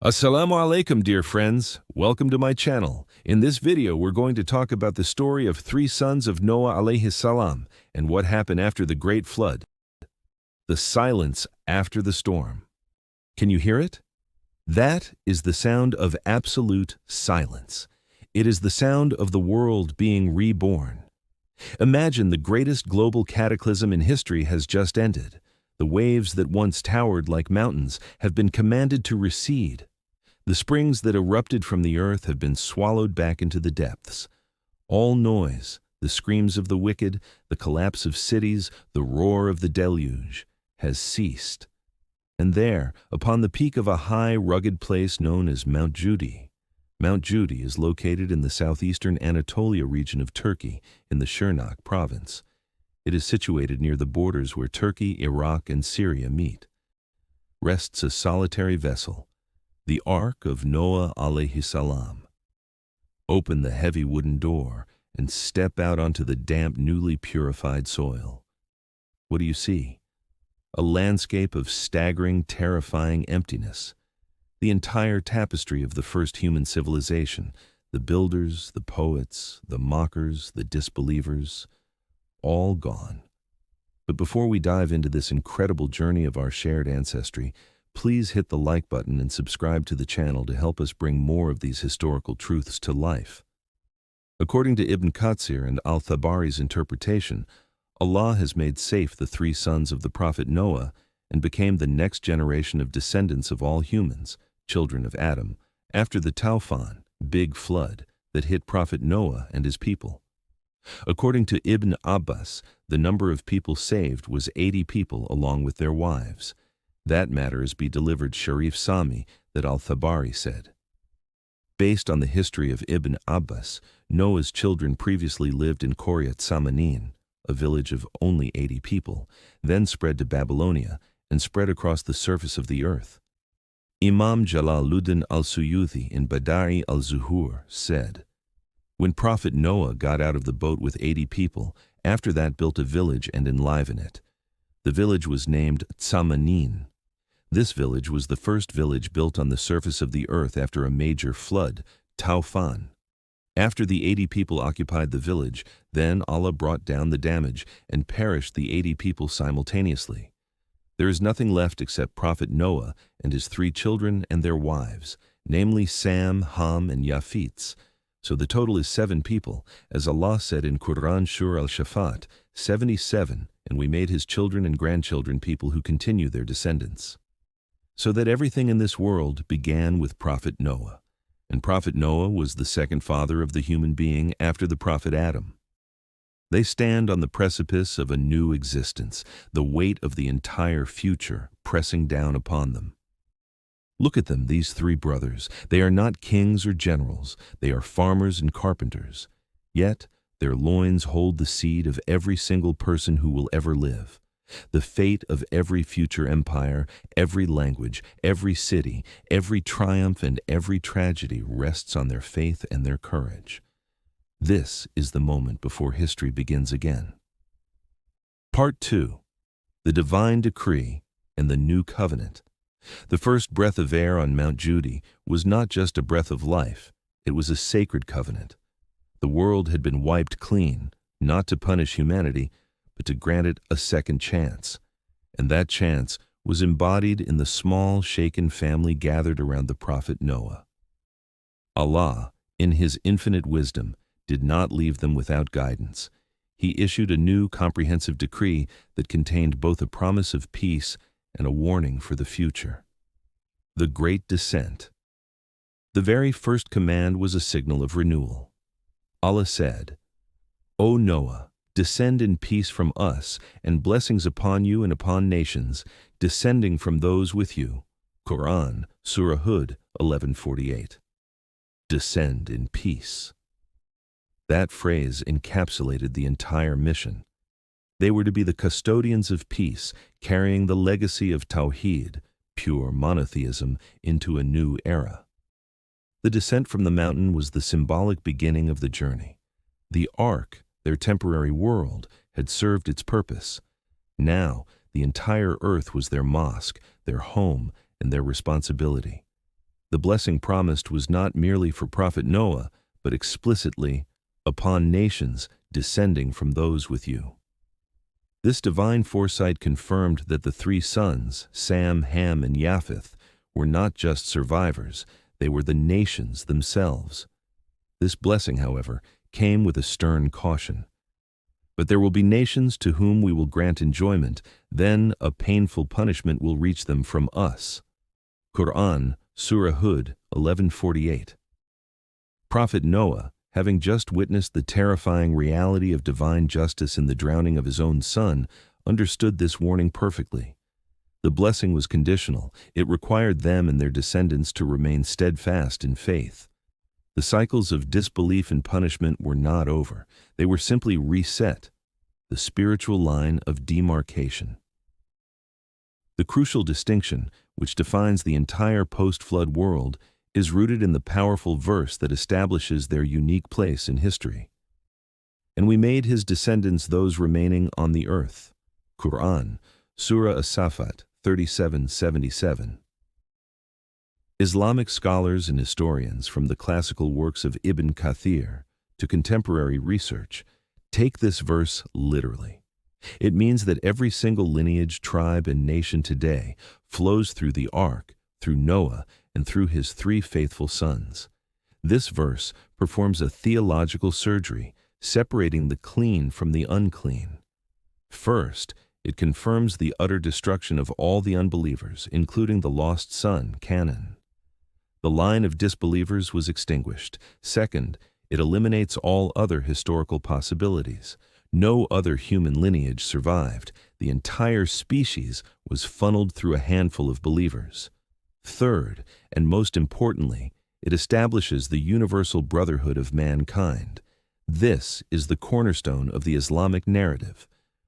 Assalamu alaikum, dear friends. Welcome to my channel. In this video, we're going to talk about the story of three sons of Noah Alayhissalam and what happened after the great flood. The silence after the storm. Can you hear it? That is the sound of absolute silence. It is the sound of the world being reborn. Imagine the greatest global cataclysm in history has just ended. The waves that once towered like mountains have been commanded to recede. The springs that erupted from the earth have been swallowed back into the depths. All noise, the screams of the wicked, the collapse of cities, the roar of the deluge, has ceased. And there, upon the peak of a high, rugged place known as Mount Judi. Mount Judi is located in the southeastern Anatolia region of Turkey, in the Shirnak province. It is situated near the borders where Turkey, Iraq, and Syria meet. Rests a solitary vessel, the Ark of Noah Alayhissalam. Open the heavy wooden door and step out onto the damp, newly purified soil. What do you see? A landscape of staggering, terrifying emptiness. The entire tapestry of the first human civilization, the builders, the poets, the mockers, the disbelievers, all gone. But before we dive into this incredible journey of our shared ancestry, please hit the like button and subscribe to the channel to help us bring more of these historical truths to life. According to Ibn Kathir and Al-Tabari's interpretation, Allah has made safe the three sons of the Prophet Noah and became the next generation of descendants of all humans, children of Adam, after the Taufan, big flood, that hit Prophet Noah and his people. According to Ibn Abbas, the number of people saved was 80 people along with their wives. That matter is be delivered Sharif Sami that Al-Tabari said. Based on the history of Ibn Abbas, Noah's children previously lived in Koryat Samanin, a village of only 80 people, then spread to Babylonia and spread across the surface of the earth. Imam Jalaluddin al-Suyuti in Bada'i al-Zuhur said, "When Prophet Noah got out of the boat with 80 people, after that built a village and enlivened it. The village was named Samanin. This village was the first village built on the surface of the earth after a major flood, Taufan. After the 80 people occupied the village, then Allah brought down the damage and perished the 80 people simultaneously. There is nothing left except Prophet Noah and his three children and their wives, namely Sam, Ham, and Yafith. So the total is 7 people, as Allah said in Quran Surah Al-Saffat, 77, and we made his children and grandchildren people who continue their descendants. So that everything in this world began with Prophet Noah, and Prophet Noah was the second father of the human being after the Prophet Adam. They stand on the precipice of a new existence, the weight of the entire future pressing down upon them. Look at them, these three brothers. They are not kings or generals. They are farmers and carpenters. Yet their loins hold the seed of every single person who will ever live. The fate of every future empire, every language, every city, every triumph, and every tragedy rests on their faith and their courage. This is the moment before history begins again. Part 2. The Divine Decree and the New Covenant. The first breath of air on Mount Judi was not just a breath of life, it was a sacred covenant. The world had been wiped clean, not to punish humanity, but to grant it a second chance. And that chance was embodied in the small, shaken family gathered around the Prophet Noah. Allah, in his infinite wisdom, did not leave them without guidance. He issued a new comprehensive decree that contained both a promise of peace and a warning for the future. The Great Descent. The very first command was a signal of renewal. Allah said, "O Noah, descend in peace from us, and blessings upon you and upon nations, descending from those with you." Quran, Surah Hud, 1148. Descend in peace. That phrase encapsulated the entire mission. They were to be the custodians of peace, carrying the legacy of Tawheed, pure monotheism, into a new era. The descent from the mountain was the symbolic beginning of the journey. The ark, their temporary world, had served its purpose. Now, the entire earth was their mosque, their home, and their responsibility. The blessing promised was not merely for Prophet Noah, but explicitly, upon nations descending from those with you. This divine foresight confirmed that the three sons, Sam, Ham, and Yafith, were not just survivors, they were the nations themselves. This blessing, however, came with a stern caution. But there will be nations to whom we will grant enjoyment, then a painful punishment will reach them from us. Quran, Surah Hud, 1148. Prophet Noah, having just witnessed the terrifying reality of divine justice in the drowning of his own son, understood this warning perfectly. The blessing was conditional. It required them and their descendants to remain steadfast in faith. The cycles of disbelief and punishment were not over. They were simply reset, the spiritual line of demarcation. The crucial distinction, which defines the entire post-flood world, is rooted in the powerful verse that establishes their unique place in history. And we made his descendants those remaining on the earth. Quran, Surah As-Saffat, 37:77. Islamic scholars and historians, from the classical works of Ibn Kathir to contemporary research, take this verse literally. It means that every single lineage, tribe, and nation today flows through the ark, through Noah, and through his three faithful sons. This verse performs a theological surgery, separating the clean from the unclean. First, it confirms the utter destruction of all the unbelievers, including the lost son, Canaan. The line of disbelievers was extinguished. Second, it eliminates all other historical possibilities. No other human lineage survived. The entire species was funneled through a handful of believers. Third, and most importantly, it establishes the universal brotherhood of mankind. This is the cornerstone of the Islamic narrative.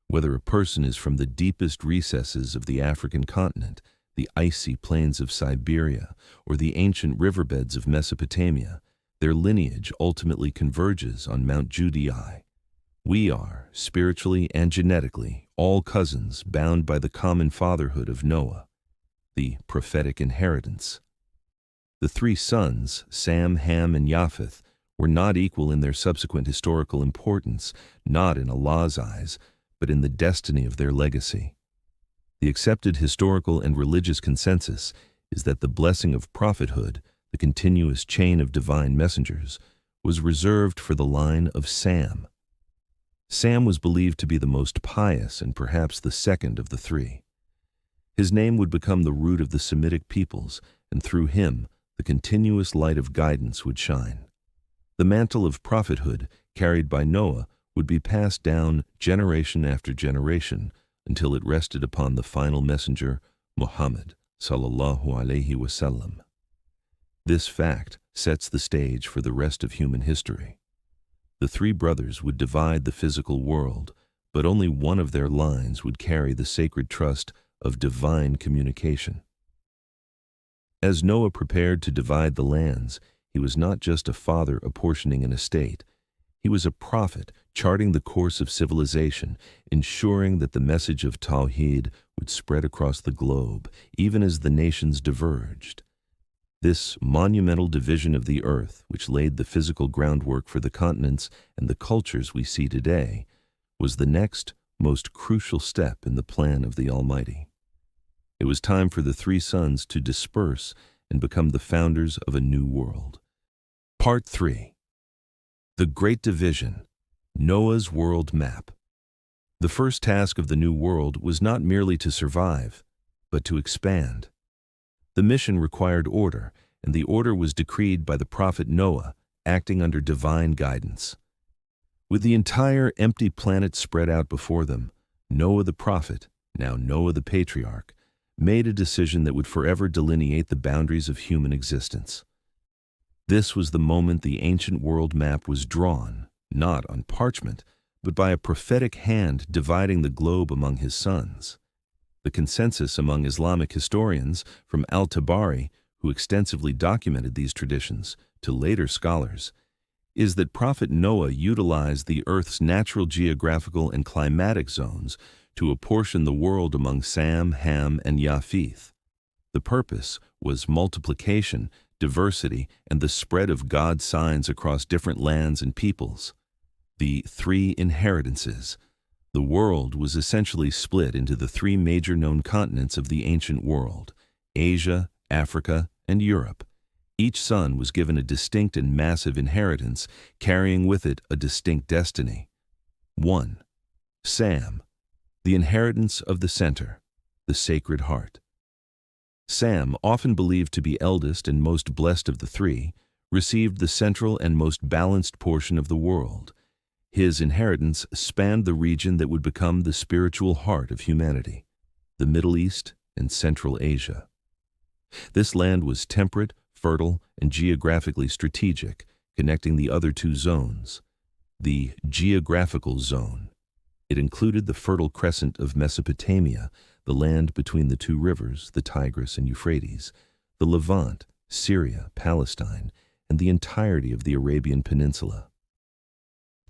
Whether a person is from the deepest recesses of the African continent, the icy plains of Siberia, or the ancient riverbeds of Mesopotamia, their lineage ultimately converges on Mount Judei. We are, spiritually and genetically, all cousins bound by the common fatherhood of Noah, the prophetic inheritance. The three sons, Sam, Ham, and Yafith, were not equal in their subsequent historical importance, not in Allah's eyes, but in the destiny of their legacy. The accepted historical and religious consensus is that the blessing of prophethood, the continuous chain of divine messengers, was reserved for the line of Sam. Sam was believed to be the most pious and perhaps the second of the three. His name would become the root of the Semitic peoples, and through him, the continuous light of guidance would shine. The mantle of prophethood, carried by Noah, would be passed down generation after generation until it rested upon the final messenger, Muhammad, Sallallahu Alayhi Wasallam. This fact sets the stage for the rest of human history. The three brothers would divide the physical world, but only one of their lines would carry the sacred trust of divine communication. As Noah prepared to divide the lands, he was not just a father apportioning an estate. He was a prophet charting the course of civilization, ensuring that the message of Tawheed would spread across the globe, even as the nations diverged. This monumental division of the earth, which laid the physical groundwork for the continents and the cultures we see today, was the next, most crucial step in the plan of the Almighty. It was time for the three sons to disperse and become the founders of a new world. Part 3. The Great Division, Noah's World Map. The first task of the new world was not merely to survive, but to expand. The mission required order, and the order was decreed by the prophet Noah, acting under divine guidance. With the entire empty planet spread out before them, Noah the prophet, now Noah the patriarch, made a decision that would forever delineate the boundaries of human existence. This was the moment the ancient world map was drawn, not on parchment, but by a prophetic hand dividing the globe among his sons. The consensus among Islamic historians, from al-Tabari, who extensively documented these traditions, to later scholars, is that Prophet Noah utilized the Earth's natural geographical and climatic zones to apportion the world among Sam, Ham, and Yafith. The purpose was multiplication, diversity, and the spread of God's signs across different lands and peoples. The three inheritances. The world was essentially split into the three major known continents of the ancient world: Asia, Africa, and Europe. Each son was given a distinct and massive inheritance, carrying with it a distinct destiny. 1. Sam, the inheritance of the center, the Sacred Heart. Sam, often believed to be eldest and most blessed of the three, received the central and most balanced portion of the world. His inheritance spanned the region that would become the spiritual heart of humanity, the Middle East and Central Asia. This land was temperate, fertile, and geographically strategic, connecting the other two zones. The geographical zone. It included the Fertile Crescent of Mesopotamia, the land between the two rivers, the Tigris and Euphrates, the Levant, Syria, Palestine, and the entirety of the Arabian Peninsula.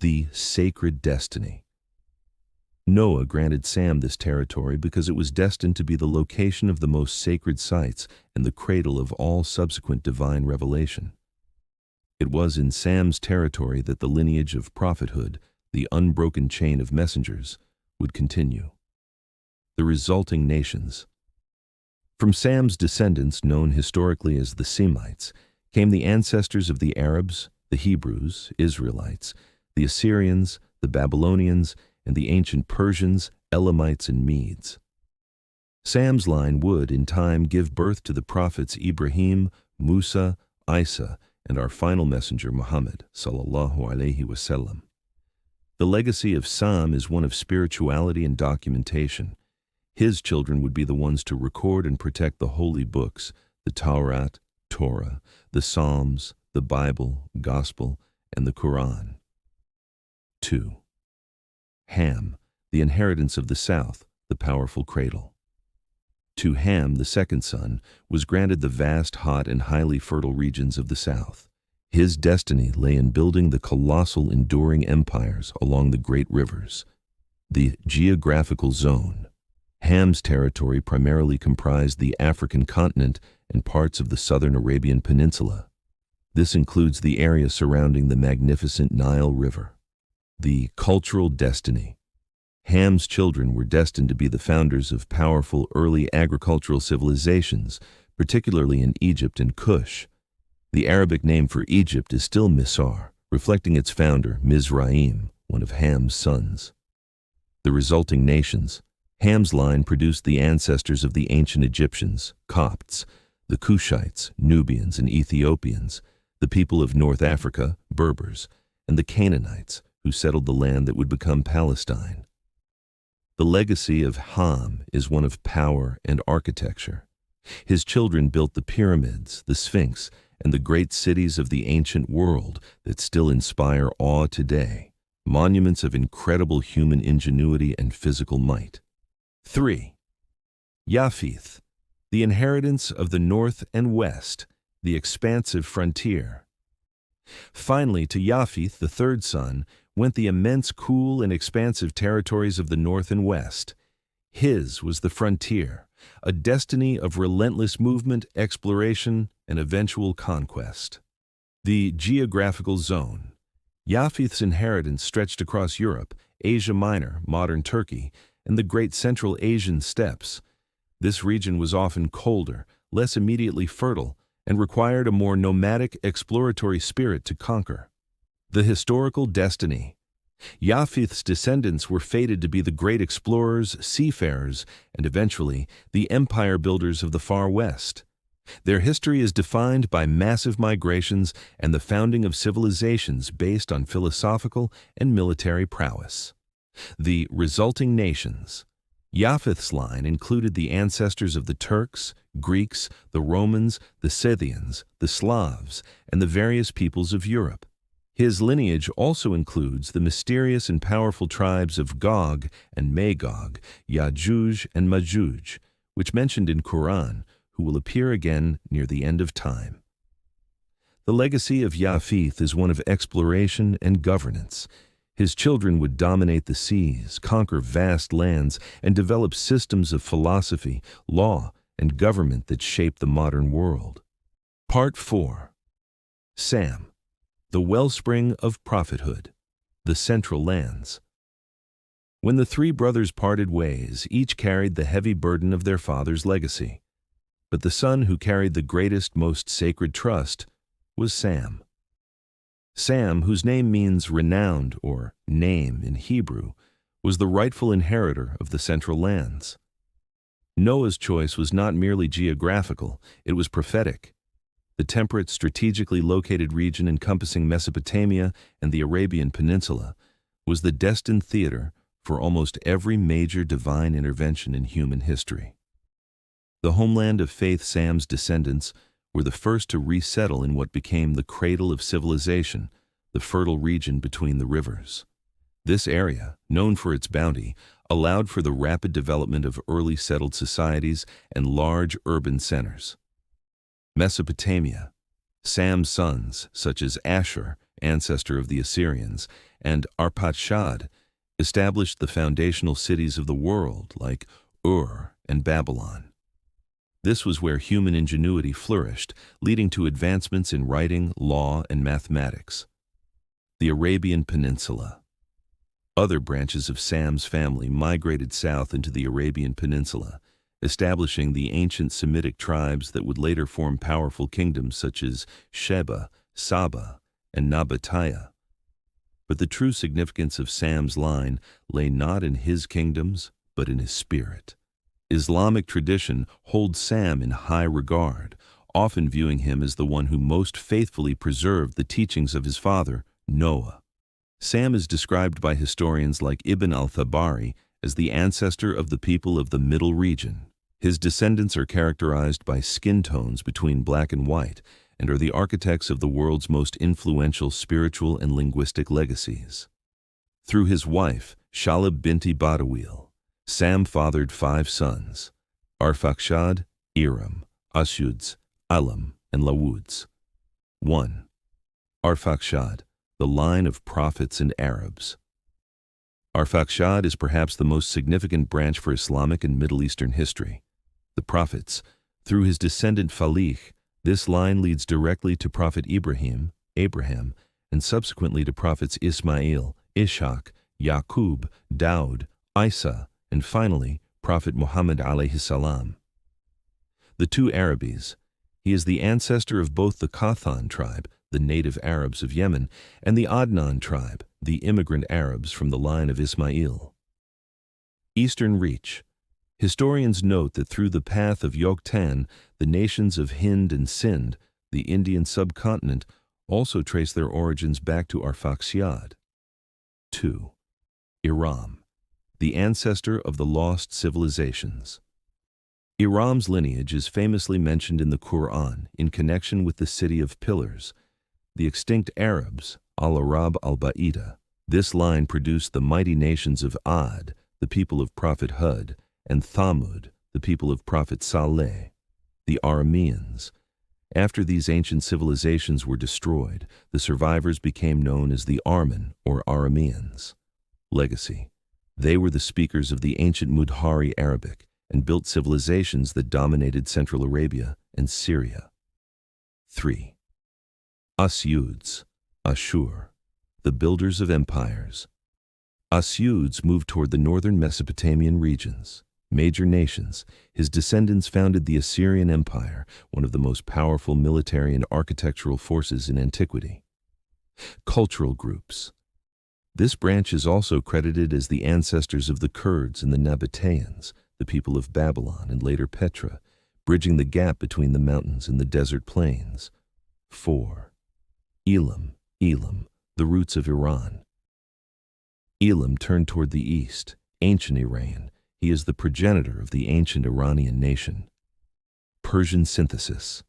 The sacred destiny. Noah granted Sam this territory because it was destined to be the location of the most sacred sites and the cradle of all subsequent divine revelation. It was in Sam's territory that the lineage of prophethood, the unbroken chain of messengers, would continue. The resulting nations. From Sam's descendants, known historically as the Semites, came the ancestors of the Arabs, the Hebrews, Israelites, the Assyrians, the Babylonians, and the ancient Persians, Elamites, and Medes. Sam's line would, in time, give birth to the prophets Ibrahim, Musa, Isa, and our final messenger Muhammad, Sallallahu Alayhi Wasallam. The legacy of Sam is one of spirituality and documentation. His children would be the ones to record and protect the holy books, the Torah, the Psalms, the Bible, Gospel, and the Quran. 2. Ham, the inheritance of the south, the powerful cradle. To Ham, the second son, was granted the vast, hot, and highly fertile regions of the south. His destiny lay in building the colossal, enduring empires along the great rivers. The geographical zone. Ham's territory primarily comprised the African continent and parts of the southern Arabian Peninsula. This includes the area surrounding the magnificent Nile River. The cultural destiny. Ham's children were destined to be the founders of powerful early agricultural civilizations, particularly in Egypt and Kush. The Arabic name for Egypt is still Misr, reflecting its founder, Mizraim, one of Ham's sons. The resulting nations. Ham's line produced the ancestors of the ancient Egyptians, Copts, the Cushites, Nubians, and Ethiopians, the people of North Africa, Berbers, and the Canaanites, who settled the land that would become Palestine. The legacy of Ham is one of power and architecture. His children built the pyramids, the Sphinx, and the great cities of the ancient world that still inspire awe today, monuments of incredible human ingenuity and physical might. 3. Yafith, the inheritance of the north and west, the expansive frontier. Finally, to Yafith, the third son, went the immense, cool, and expansive territories of the north and west. His was the frontier, a destiny of relentless movement, exploration, and eventual conquest. The geographical zone. Yafith's inheritance stretched across Europe, Asia Minor, modern Turkey, and the great Central Asian steppes. This region was often colder, less immediately fertile, and required a more nomadic, exploratory spirit to conquer. The historical destiny. Yafith's descendants were fated to be the great explorers, seafarers, and eventually the empire builders of the far west. Their history is defined by massive migrations and the founding of civilizations based on philosophical and military prowess. The resulting nations. Yafith's line included the ancestors of the Turks, Greeks, the Romans, the Scythians, the Slavs, and the various peoples of Europe. His lineage also includes the mysterious and powerful tribes of Gog and Magog, Yajuj and Majuj, which mentioned in Quran, who will appear again near the end of time. The legacy of Yafith is one of exploration and governance. His children would dominate the seas, conquer vast lands, and develop systems of philosophy, law, and government that shaped the modern world. Part 4. Sam, the Wellspring of Prophethood, the Central Lands. When the three brothers parted ways, each carried the heavy burden of their father's legacy. But the son who carried the greatest, most sacred trust was Sam. Sam, whose name means renowned or name in Hebrew, was the rightful inheritor of the Central Lands. Noah's choice was not merely geographical, it was prophetic. The temperate, strategically located region encompassing Mesopotamia and the Arabian Peninsula was the destined theater for almost every major divine intervention in human history. The homeland of faith, Sam's descendants were the first to resettle in what became the cradle of civilization, the fertile region between the rivers. This area, known for its bounty, allowed for the rapid development of early settled societies and large urban centers. Mesopotamia. Sam's sons, such as Ashur, ancestor of the Assyrians, and Arpachshad, established the foundational cities of the world like Ur and Babylon. This was where human ingenuity flourished, leading to advancements in writing, law, and mathematics. The Arabian Peninsula. Other branches of Sam's family migrated south into the Arabian Peninsula, establishing the ancient Semitic tribes that would later form powerful kingdoms such as Sheba, Saba, and Nabatea. But the true significance of Sam's line lay not in his kingdoms, but in his spirit. Islamic tradition holds Sam in high regard, often viewing him as the one who most faithfully preserved the teachings of his father, Noah. Sam is described by historians like Ibn al-Thabari as the ancestor of the people of the Middle Region. His descendants are characterized by skin tones between black and white and are the architects of the world's most influential spiritual and linguistic legacies. Through his wife, Shalib binti Badawil, Sam fathered 5 sons: Arpachshad, Iram, Ashuds, Alam, and Lawuds. 1. Arpachshad, the line of prophets and Arabs. Arpachshad is perhaps the most significant branch for Islamic and Middle Eastern history. The prophets. Through his descendant Falih, this line leads directly to Prophet Ibrahim, Abraham, and subsequently to prophets Ismail, Ishaq, Yaqub, Daud, Isa, and finally, Prophet Muhammad Alayhissalam. The 2 Arabis. He is the ancestor of both the Qathan tribe, the native Arabs of Yemen, and the Adnan tribe, the immigrant Arabs from the line of Ismail. Eastern reach. Historians note that through the path of Yoktan, the nations of Hind and Sind, the Indian subcontinent, also trace their origins back to Arpachshad. 2. Iram, the ancestor of the lost civilizations. Iram's lineage is famously mentioned in the Quran in connection with the city of pillars. The extinct Arabs, al-Arab al-Ba'ida. This line produced the mighty nations of Ad, the people of Prophet Hud, and Thamud, the people of Prophet Saleh, the Arameans. After these ancient civilizations were destroyed, the survivors became known as the Armen or Arameans. Legacy. They were the speakers of the ancient Mudhari Arabic and built civilizations that dominated Central Arabia and Syria. 3. Asyuds, Ashur, the builders of empires. Asyuds moved toward the northern Mesopotamian regions. Major nations, his descendants founded the Assyrian Empire, one of the most powerful military and architectural forces in antiquity. Cultural groups. This branch is also credited as the ancestors of the Kurds and the Nabateans, the people of Babylon and later Petra, bridging the gap between the mountains and the desert plains. 4. Elam, the roots of Iran. Elam turned toward the east, ancient Iran. He is the progenitor of the ancient Iranian nation. Persian synthesis.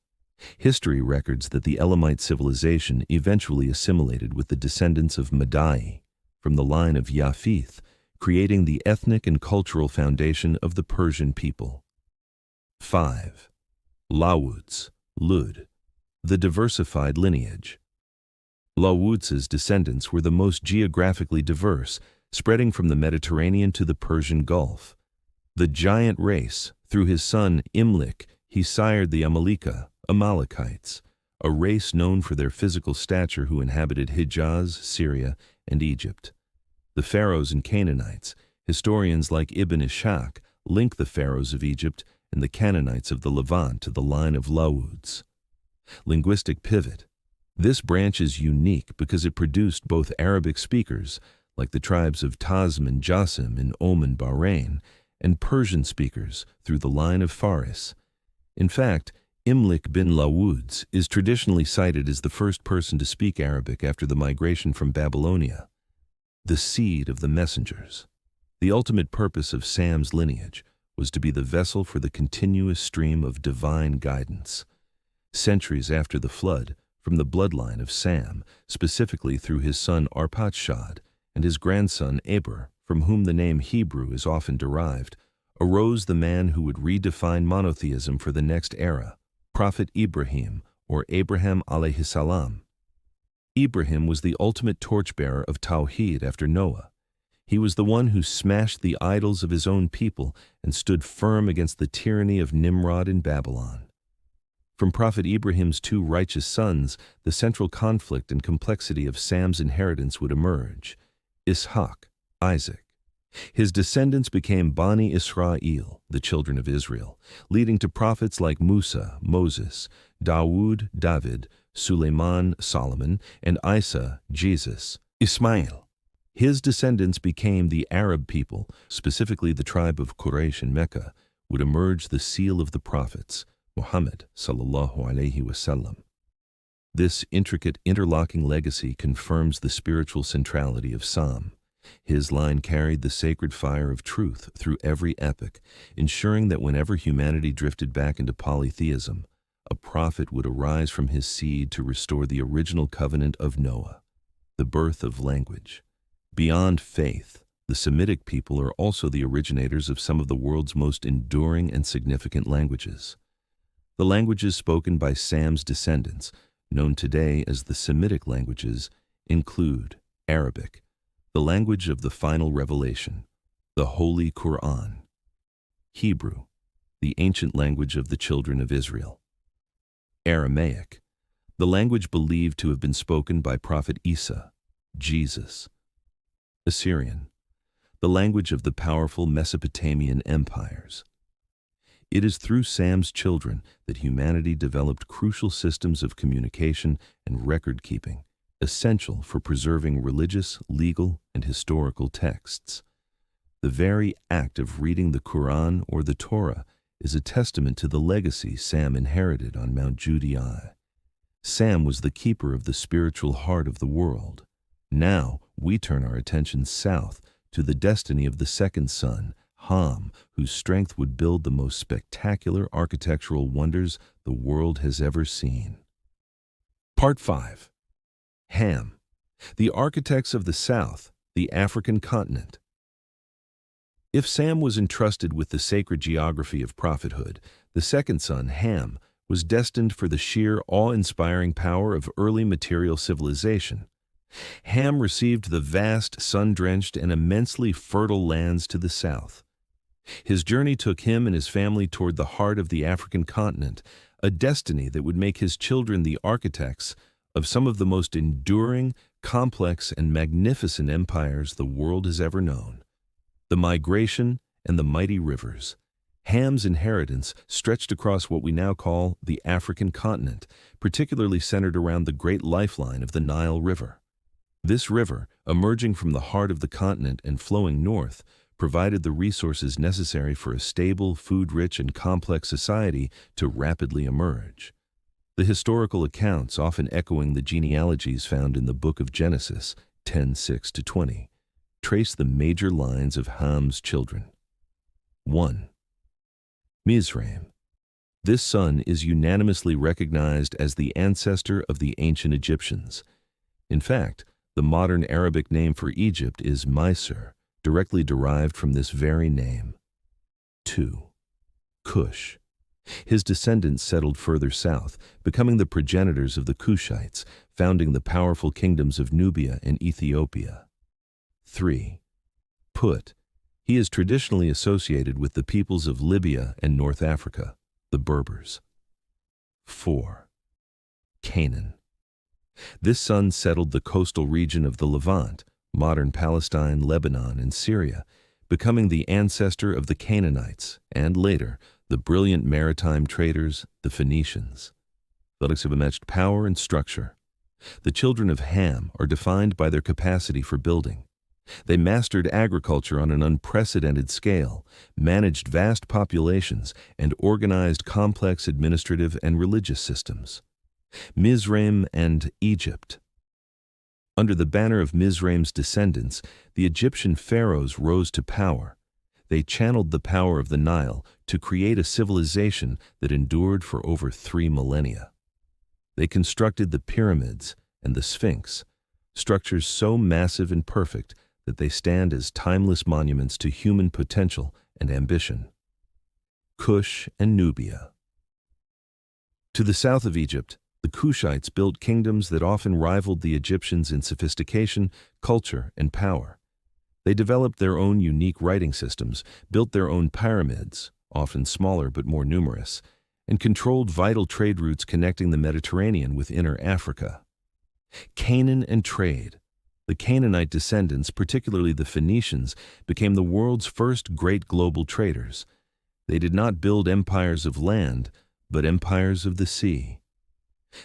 History records that the Elamite civilization eventually assimilated with the descendants of Madai from the line of Yafith, creating the ethnic and cultural foundation of the Persian people. 5. Lawuds, Lud, the diversified lineage. Lawuds' descendants were the most geographically diverse, spreading from the Mediterranean to the Persian Gulf. The giant race, through his son Imlik, he sired the Amalekites, a race known for their physical stature who inhabited Hijaz, Syria, and Egypt. The pharaohs and Canaanites. Historians like Ibn Ishaq link the pharaohs of Egypt and the Canaanites of the Levant to the line of Lawuds. Linguistic pivot. This branch is unique because it produced both Arabic speakers, like the tribes of Tazm and Jassim in Oman, Bahrain, and Persian speakers through the line of Faris. In fact, Imlik bin Lawuds is traditionally cited as the first person to speak Arabic after the migration from Babylonia. The seed of the messengers. The ultimate purpose of Sam's lineage was to be the vessel for the continuous stream of divine guidance. Centuries after the flood, from the bloodline of Sam, specifically through his son Arpachshad and his grandson Eber, from whom the name Hebrew is often derived, arose the man who would redefine monotheism for the next era, Prophet Ibrahim, or Abraham Alayhissalam. Ibrahim was the ultimate torchbearer of Tawheed after Noah. He was the one who smashed the idols of his own people and stood firm against the tyranny of Nimrod in Babylon. From Prophet Ibrahim's two righteous sons, the central conflict and complexity of Sam's inheritance would emerge. Ishaq, Isaac. His descendants became Bani Israel, the children of Israel, leading to prophets like Musa, Moses, Dawood, David, Suleiman, Solomon, and Isa, Jesus, Ismail. His descendants became the Arab people, specifically the tribe of Quraysh in Mecca, would emerge the seal of the prophets, Muhammad, Sallallahu Alayhi Wasallam. This intricate interlocking legacy confirms the spiritual centrality of Sam. His line carried the sacred fire of truth through every epoch, ensuring that whenever humanity drifted back into polytheism, a prophet would arise from his seed to restore the original covenant of Noah. The birth of language. Beyond faith, the Semitic people are also the originators of some of the world's most enduring and significant languages. The languages spoken by Sam's descendants, known today as the Semitic languages, include Arabic, the language of the final revelation, the Holy Quran; Hebrew, the ancient language of the children of Israel; Aramaic, the language believed to have been spoken by Prophet Isa, Jesus; Assyrian, the language of the powerful Mesopotamian empires. It is through Sam's children that humanity developed crucial systems of communication and record-keeping, essential for preserving religious, legal, and historical texts. The very act of reading the Quran or the Torah is a testament to the legacy Sam inherited on Mount Judea. Sam was the keeper of the spiritual heart of the world. Now we turn our attention south to the destiny of the second son, Ham, whose strength would build the most spectacular architectural wonders the world has ever seen. Part 5. Ham, the architects of the South, the African continent. If Sam was entrusted with the sacred geography of prophethood, the second son, Ham, was destined for the sheer awe-inspiring power of early material civilization. Ham received the vast, sun-drenched, and immensely fertile lands to the south. His journey took him and his family toward the heart of the African continent, a destiny that would make his children the architects of some of the most enduring, complex, and magnificent empires the world has ever known. The migration and the mighty rivers. Ham's inheritance stretched across what we now call the African continent, particularly centered around the great lifeline of the Nile River. This river, emerging from the heart of the continent and flowing north, provided the resources necessary for a stable, food-rich, and complex society to rapidly emerge. The historical accounts, often echoing the genealogies found in the book of Genesis 10:6-20, trace the major lines of Ham's children. 1. Mizraim. This son is unanimously recognized as the ancestor of the ancient Egyptians. In fact, the modern Arabic name for Egypt is Mysr, directly derived from this very name. 2. Cush. His descendants settled further south, becoming the progenitors of the Cushites, founding the powerful kingdoms of Nubia and Ethiopia. 3. Put. He is traditionally associated with the peoples of Libya and North Africa, the Berbers. 4. Canaan. This son settled the coastal region of the Levant, modern Palestine, Lebanon, and Syria, becoming the ancestor of the Canaanites and, later, the brilliant maritime traders, the Phoenicians. Products of unmatched power and structure. The children of Ham are defined by their capacity for building. They mastered agriculture on an unprecedented scale, managed vast populations, and organized complex administrative and religious systems. Mizraim and Egypt. Under the banner of Mizraim's descendants, the Egyptian pharaohs rose to power. They channeled the power of the Nile to create a civilization that endured for over 3 millennia. They constructed the pyramids and the Sphinx, structures so massive and perfect that they stand as timeless monuments to human potential and ambition. Cush and Nubia. To the south of Egypt, the Cushites built kingdoms that often rivaled the Egyptians in sophistication, culture, and power. They developed their own unique writing systems, built their own pyramids, often smaller but more numerous, and controlled vital trade routes connecting the Mediterranean with inner Africa. Canaan and trade. The Canaanite descendants, particularly the Phoenicians, became the world's first great global traders. They did not build empires of land, but empires of the sea.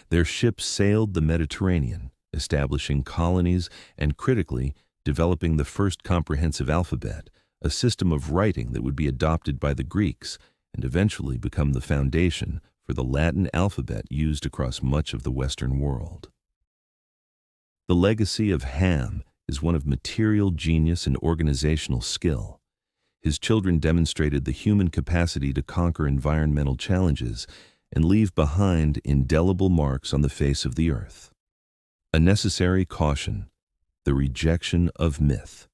Their ships sailed the Mediterranean, establishing colonies and, critically, developing the first comprehensive alphabet, a system of writing that would be adopted by the Greeks and eventually become the foundation for the Latin alphabet used across much of the Western world. The legacy of Ham is one of material genius and organizational skill. His children demonstrated the human capacity to conquer environmental challenges and leave behind indelible marks on the face of the earth. A necessary caution: the rejection of myth.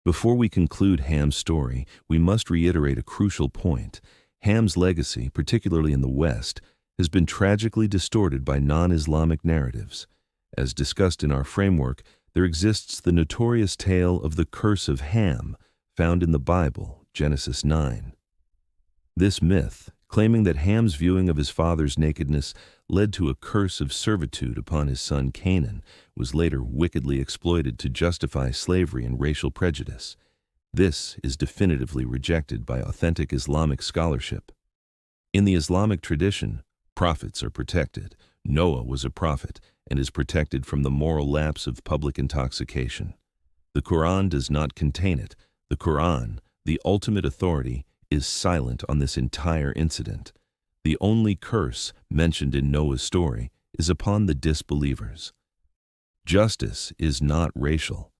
Before we conclude Ham's story, we must reiterate a crucial point. Ham's legacy, particularly in the West, has been tragically distorted by non-Islamic narratives. As discussed in our framework, there exists the notorious tale of the curse of Ham, found in the Bible, Genesis 9. This myth, claiming that Ham's viewing of his father's nakedness led to a curse of servitude upon his son Canaan, was later wickedly exploited to justify slavery and racial prejudice. This is definitively rejected by authentic Islamic scholarship. In the Islamic tradition, prophets are protected. Noah was a prophet and is protected from the moral lapse of public intoxication. The Quran does not contain it. The Quran, the ultimate authority, is silent on this entire incident. The only curse mentioned in Noah's story is upon the disbelievers. Justice is not racial.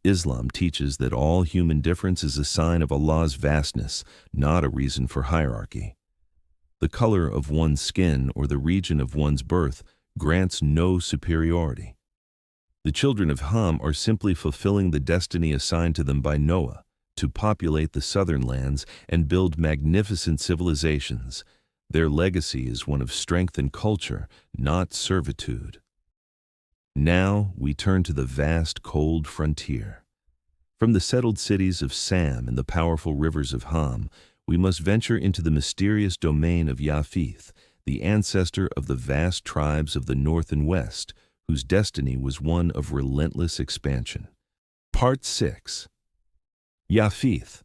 Islam teaches that all human difference is a sign of Allah's vastness, not a reason for hierarchy. The color of one's skin or the region of one's birth grants no superiority. The children of Ham are simply fulfilling the destiny assigned to them by Noah, to populate the southern lands and build magnificent civilizations. Their legacy is one of strength and culture, not servitude. Now we turn to the vast cold frontier. From the settled cities of Sam and the powerful rivers of Ham, we must venture into the mysterious domain of Yafith, the ancestor of the vast tribes of the north and west, whose destiny was one of relentless expansion. Part 6. Yafith,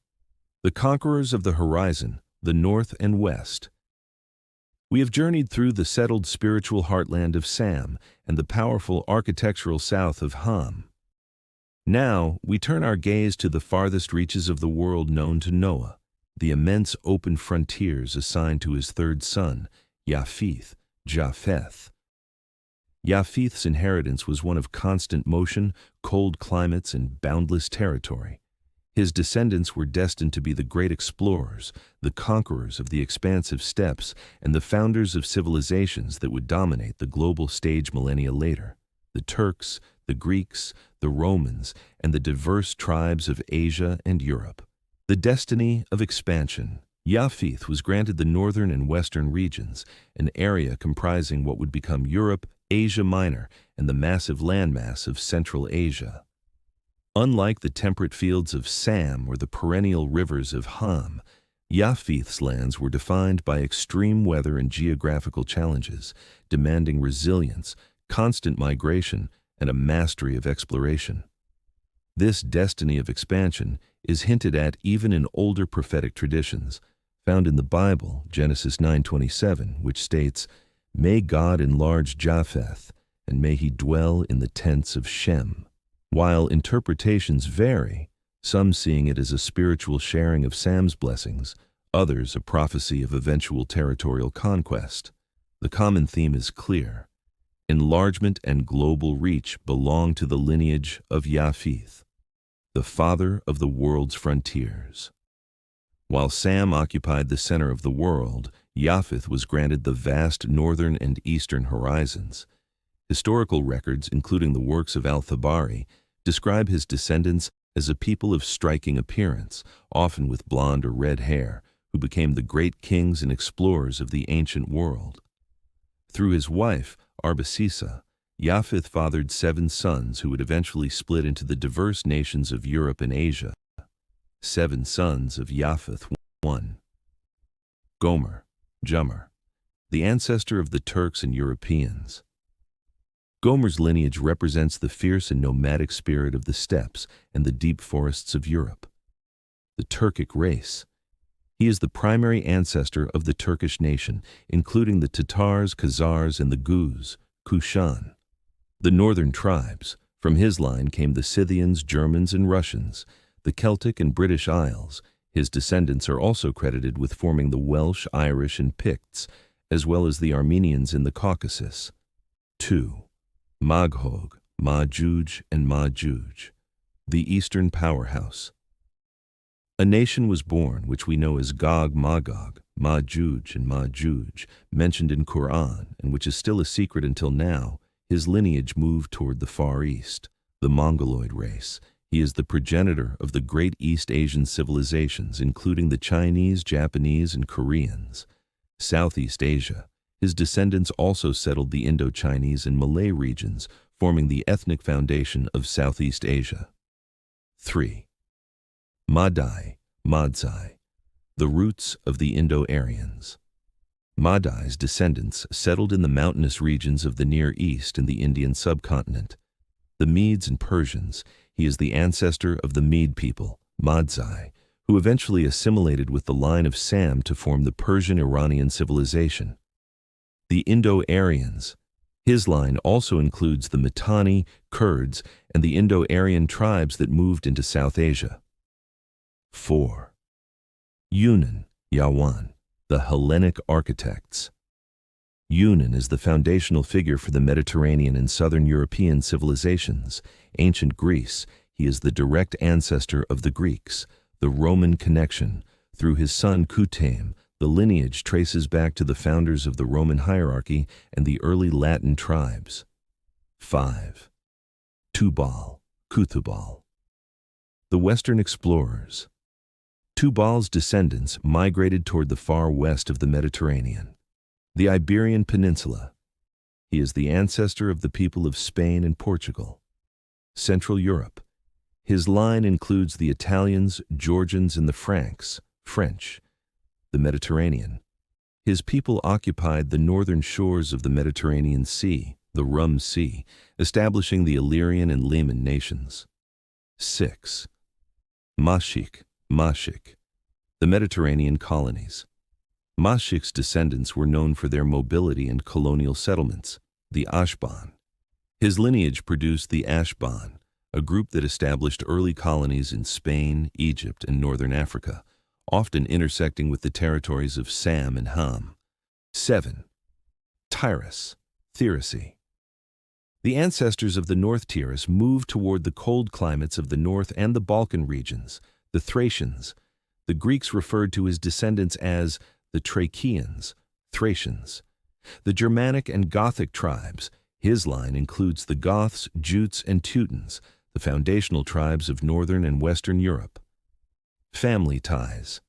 the conquerors of the horizon, the north and west. We have journeyed through the settled spiritual heartland of Sam and the powerful architectural south of Ham. Now we turn our gaze to the farthest reaches of the world known to Noah, the immense open frontiers assigned to his third son, Yafith, Japheth. Yafith's inheritance was one of constant motion, cold climates, and boundless territory. His descendants were destined to be the great explorers, the conquerors of the expansive steppes, and the founders of civilizations that would dominate the global stage millennia later. The Turks, the Greeks, the Romans, and the diverse tribes of Asia and Europe. The destiny of expansion. Yafith was granted the northern and western regions, an area comprising what would become Europe, Asia Minor, and the massive landmass of Central Asia. Unlike the temperate fields of Sam or the perennial rivers of Ham, Yafith's lands were defined by extreme weather and geographical challenges, demanding resilience, constant migration, and a mastery of exploration. This destiny of expansion is hinted at even in older prophetic traditions, found in the Bible, Genesis 9:27, which states, "May God enlarge Japheth, and may he dwell in the tents of Shem." While interpretations vary, some seeing it as a spiritual sharing of Sam's blessings, others a prophecy of eventual territorial conquest, the common theme is clear. Enlargement and global reach belong to the lineage of Yafith, the father of the world's frontiers. While Sam occupied the center of the world, Yafith was granted the vast northern and eastern horizons. Historical records, including the works of Al-Tabari, describe his descendants as a people of striking appearance, often with blonde or red hair, who became the great kings and explorers of the ancient world. Through his wife, Arbasisa, Yafith fathered 7 sons who would eventually split into the diverse nations of Europe and Asia. 7 sons of Yafith. 1. Gomer, Jummer, the ancestor of the Turks and Europeans. Gomer's lineage represents the fierce and nomadic spirit of the steppes and the deep forests of Europe. The Turkic race. He is the primary ancestor of the Turkish nation, including the Tatars, Khazars, and the Guz, Kushan. The northern tribes. From his line came the Scythians, Germans, and Russians, the Celtic and British Isles. His descendants are also credited with forming the Welsh, Irish, and Picts, as well as the Armenians in the Caucasus. 2. Magog, Majuj, and Majuj, the Eastern powerhouse. A nation was born which we know as Gog Magog, Majuj, and Majuj, mentioned in Quran, and which is still a secret until now. His lineage moved toward the Far East, the Mongoloid race. He is the progenitor of the great East Asian civilizations, including the Chinese, Japanese, and Koreans. Southeast Asia. His descendants also settled the Indo-Chinese and Malay regions, forming the ethnic foundation of Southeast Asia. 3. Madai, Madzai, the roots of the Indo-Aryans. Madai's descendants settled in the mountainous regions of the Near East and the Indian subcontinent. The Medes and Persians. He is the ancestor of the Mede people, Madzai, who eventually assimilated with the line of Sam to form the Persian-Iranian civilization. The Indo-Aryans. His line also includes the Mitanni, Kurds, and the Indo-Aryan tribes that moved into South Asia. 4. Yunan, Yawan, the Hellenic architects. Yunan is the foundational figure for the Mediterranean and Southern European civilizations. Ancient Greece. He is the direct ancestor of the Greeks. The Roman connection. Through his son Cutaim, the lineage traces back to the founders of the Roman hierarchy and the early Latin tribes. 5. Tubal, Kuthubal, the Western explorers. Tubal's descendants migrated toward the far west of the Mediterranean, the Iberian Peninsula. He is the ancestor of the people of Spain and Portugal. Central Europe. His line includes the Italians, Georgians, and the Franks, French. The Mediterranean. His people occupied the northern shores of the Mediterranean Sea, the Rum Sea, establishing the Illyrian and Leman nations. 6. Mashik, the Mediterranean colonies. Mashik's descendants were known for their mobility and colonial settlements, the Ashban. His lineage produced the Ashban, a group that established early colonies in Spain, Egypt, and northern Africa, often intersecting with the territories of Sam and Ham. 7. Tyrus, Thrace. The ancestors of the North Tyrus moved toward the cold climates of the north and the Balkan regions, the Thracians. The Greeks referred to his descendants as the Thracians, Thracians. The Germanic and Gothic tribes. His line includes the Goths, Jutes, and Teutons, the foundational tribes of northern and western Europe. Family ties.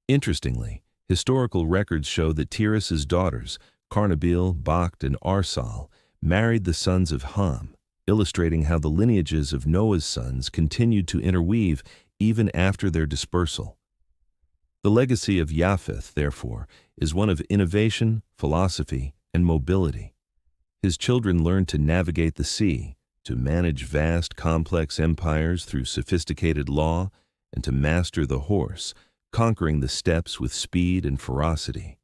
Interestingly, historical records show that Tyrus's daughters, Carnabil, Bakht, and Arsal, married the sons of Ham, illustrating how the lineages of Noah's sons continued to interweave even after their dispersal. The legacy of Yafith, therefore, is one of innovation, philosophy, and mobility. His children learned to navigate the sea, to manage vast, complex empires through sophisticated law, and to master the horse, conquering the steppes with speed and ferocity.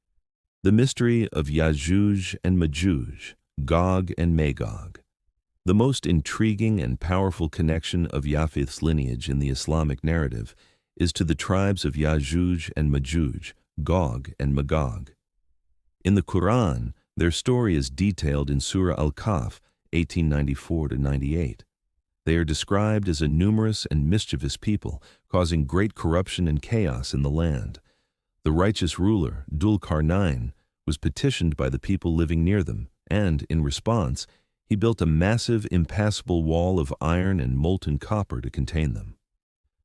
The mystery of Ya'juj and Ma'juj, Gog and Magog. The most intriguing and powerful connection of Yafith's lineage in the Islamic narrative is to the tribes of Ya'juj and Ma'juj, Gog and Magog. In the Quran, their story is detailed in Surah Al-Kahf, 1894-98. They are described as a numerous and mischievous people, causing great corruption and chaos in the land. The righteous ruler, Dhul-Qarnayn, was petitioned by the people living near them, and, in response, he built a massive, impassable wall of iron and molten copper to contain them.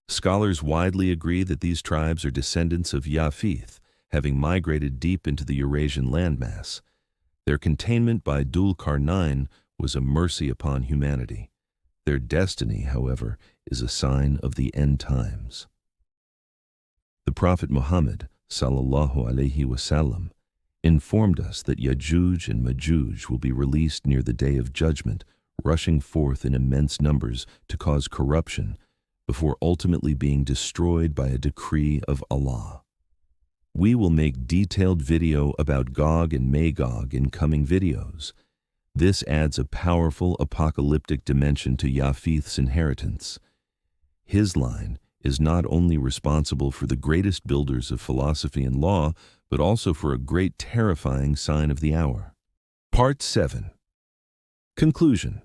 Scholars widely agree that these tribes are descendants of Yafith, having migrated deep into the Eurasian landmass. Their containment by Dhul-Qarnayn was a mercy upon humanity. Their destiny, however, is a sign of the end times. The Prophet Muhammad, Sallallahu Alayhi, informed us that Ya'juj and Ma'juj will be released near the Day of Judgment, rushing forth in immense numbers to cause corruption, before ultimately being destroyed by a decree of Allah. We will make detailed video about Gog and Magog in coming videos. This adds a powerful apocalyptic dimension to Yafith's inheritance. His line is not only responsible for the greatest builders of philosophy and law, but also for a great terrifying sign of the hour. Part 7. Conclusion.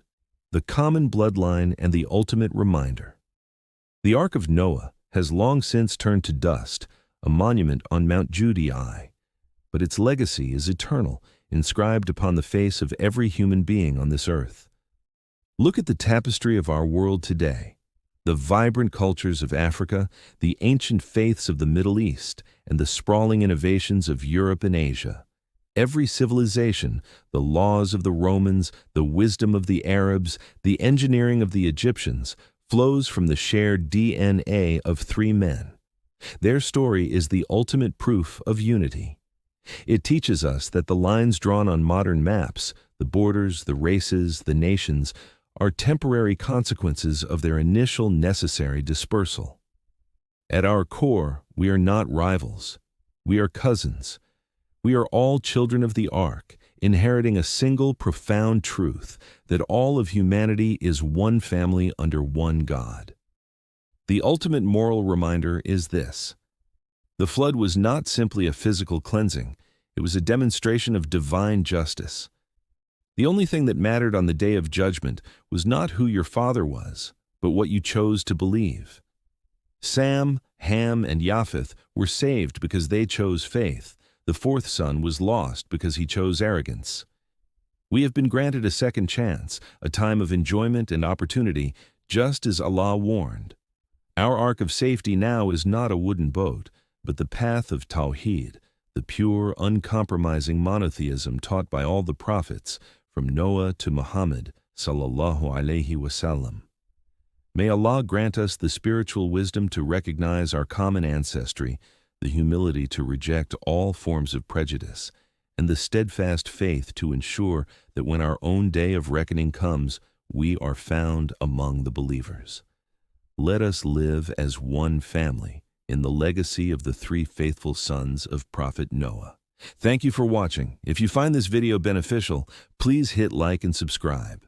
The common bloodline and the ultimate reminder. The Ark of Noah has long since turned to dust, a monument on Mount Judei, but its legacy is eternal, inscribed upon the face of every human being on this earth. Look at the tapestry of our world today. The vibrant cultures of Africa, the ancient faiths of the Middle East, and the sprawling innovations of Europe and Asia. Every civilization, the laws of the Romans, the wisdom of the Arabs, the engineering of the Egyptians, flows from the shared DNA of three men. Their story is the ultimate proof of unity. It teaches us that the lines drawn on modern maps, the borders, the races, the nations, are temporary consequences of their initial necessary dispersal. At our core, we are not rivals. We are cousins. We are all children of the Ark, inheriting a single profound truth, that all of humanity is one family under one God. The ultimate moral reminder is this. The flood was not simply a physical cleansing. It was a demonstration of divine justice. The only thing that mattered on the Day of Judgment was not who your father was, but what you chose to believe. Sam, Ham, and Yafith were saved because they chose faith. The fourth son was lost because he chose arrogance. We have been granted a second chance, a time of enjoyment and opportunity, just as Allah warned. Our ark of safety now is not a wooden boat, but the path of Tawheed, the pure, uncompromising monotheism taught by all the prophets, from Noah to Muhammad, Sallallahu Alayhi. May Allah grant us the spiritual wisdom to recognize our common ancestry, the humility to reject all forms of prejudice, and the steadfast faith to ensure that when our own day of reckoning comes, we are found among the believers. Let us live as one family in the legacy of the three faithful sons of Prophet Noah. Thank you for watching. If you find this video beneficial, please hit like and subscribe.